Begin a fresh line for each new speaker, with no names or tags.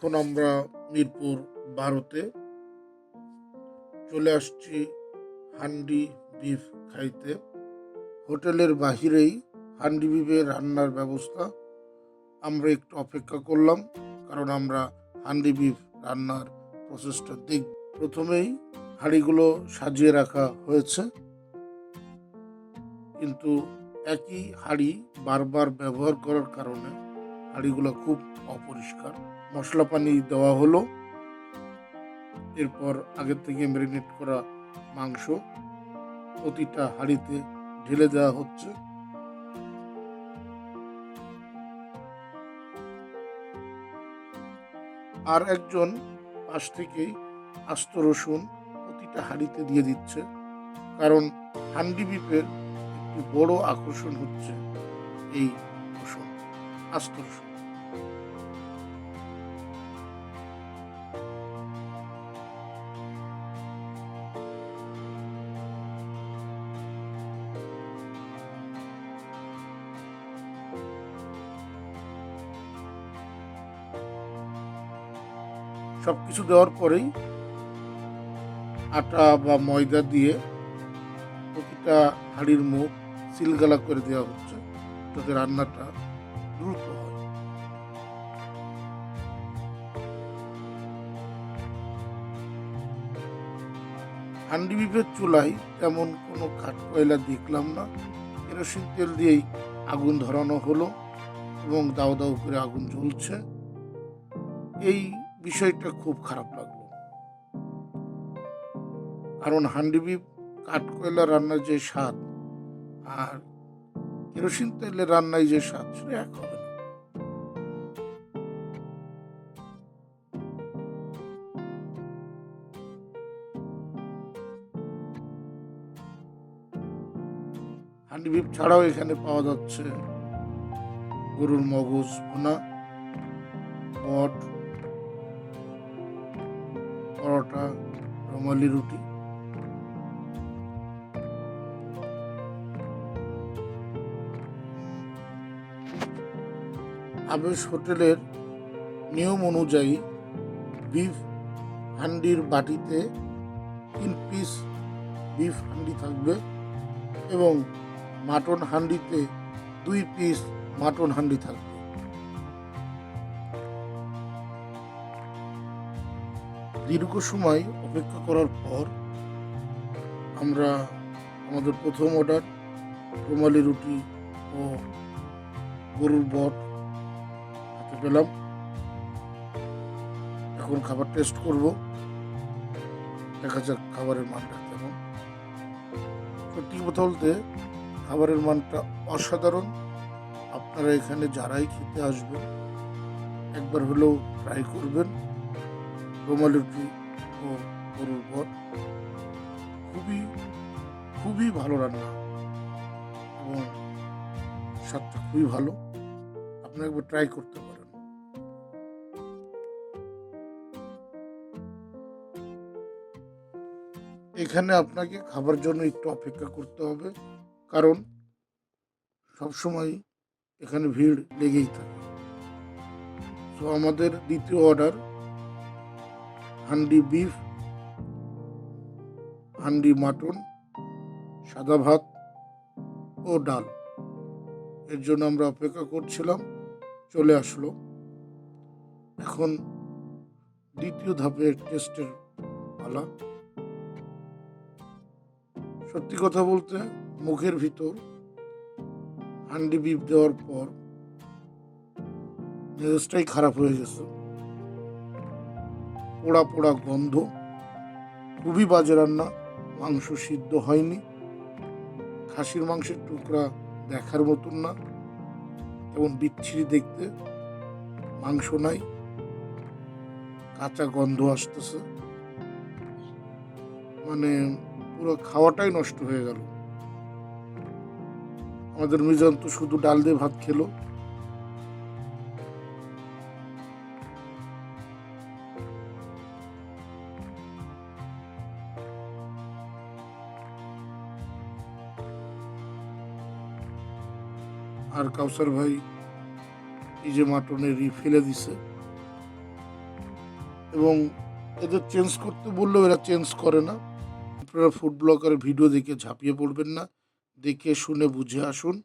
এখন আমরা মিরপুর 12-তে চলে আসছি হান্ডি বিফ খাইতে। হোটেলের বাহিরেই হান্ডি বিফের রান্নার ব্যবস্থা। আমরা একটু অপেক্ষা করলাম, কারণ আমরা হান্ডি বিফ রান্নার প্রসেসটা দেখব। প্রথমেই হাঁড়িগুলো সাজিয়ে রাখা হয়েছে, কিন্তু একই হাঁড়ি বারবার ব্যবহার করার কারণে হাঁড়িগুলো খুব অপরিষ্কার। মশলা পানি দেওয়া হলো, এরপর আগের থেকে ম্যারিনেট করা মাংস প্রতিটা হাঁড়িতে ঢেলে দেওয়া হচ্ছে। আর একজন পাশ থেকেই আস্ত রসুন প্রতিটা হাঁড়িতে দিয়ে দিচ্ছে, কারণ হান্ডি বিফের একটি বড় আকর্ষণ হচ্ছে এই রসুন, আস্ত রসুন। সবকিছু দেওয়ার পরেই আটা বা ময়দা দিয়ে প্রতিটা হাঁড়ির মুখ সিলগালা করে দেওয়া হচ্ছে, যাতে রান্নাটা দ্রুত হয়। হান্ডি বিফের চুলায় তেমন কোনো কাঠ কয়লা দেখলাম না। কেরোসিন তেল দিয়েই আগুন ধরানো হলো এবং দাউ দাউ করে আগুন জ্বলছে। এই বিষয়টা খুব খারাপ লাগলো, কারণ হান্ডি বিফ কাঠ কয়লা রান্নার যে স্বাদ আর কেরোসিন তেলের রান্নায় যে স্বাদ, সেটা এক হবে না। হান্ডি বিফ ছাড়াও এখানে পাওয়া যাচ্ছে গরুর মগজ ভুনা, বট, পরোটা, রুমালি রুটি। আবেশ হোটেলের নিয়ম অনুযায়ী বিফ হান্ডির বাটিতে 3 পিস বিফ হান্ডি থাকবে এবং মাটন হান্ডিতে 2 পিস মাটন হান্ডি থাকবে। দীর্ঘ সময় অপেক্ষা করার পর আমরা আমাদের প্রথম অর্ডার রুমালি রুটি ও গরুর বট হাতে পেলাম। এখন খাবার টেস্ট করব, দেখা যাক খাবারের মানটা কেমন। সত্যি কথা বলতে খাবারের মানটা অসাধারণ। আপনারা এখানে যারাই খেতে আসবেন একবার হলেও ট্রাই করবেন। রুমালি রুটি ও গরুর বট খুবই খুবই ভালো রান্না এবং স্বাদটা খুবই ভালো। আপনি একবার ট্রাই করতে পারেন। এখানে আপনাকে খাবার জন্য একটু অপেক্ষা করতে হবে, কারণ সবসময় এখানে ভিড় লেগেই থাকে। তো আমাদের দ্বিতীয় order handi beef, handi mutton, সাদা ভাত ও ডাল। এর জন্য আমরা অপেক্ষা করছিলাম, চলে আসলো। এখন দ্বিতীয় ধাপের টেস্টের পালা। সত্যি কথা বলতে মুখের ভিতর হান্ডি বিফ দেওয়ার পর মেজাজটাই খারাপ হয়ে গেছে। পোড়া পোড়া গন্ধ, খুবই বাজে রান্না। মাংস সিদ্ধ হয়নি, খাসির মাংসের টুকরা দেখার মতন না, তেমন বিচ্ছিরি দেখতে। মাংস নাই, কাঁচা গন্ধ আসতেছে, মানে পুরো খাওয়াটাই নষ্ট হয়ে গেল। আমাদের মিজান তো শুধু ডাল দিয়ে ভাত খেলো। আর কাউসার ভাই এই যে মাটনের ফেলে দিছে, এবং এদের চেঞ্জ করতে বললেও এরা চেঞ্জ করে না। আপনারা ফুড ব্লগারের ভিডিও দেখে ঝাঁপিয়ে পড়বেন না। দেখে শুনে বুঝে আসুন।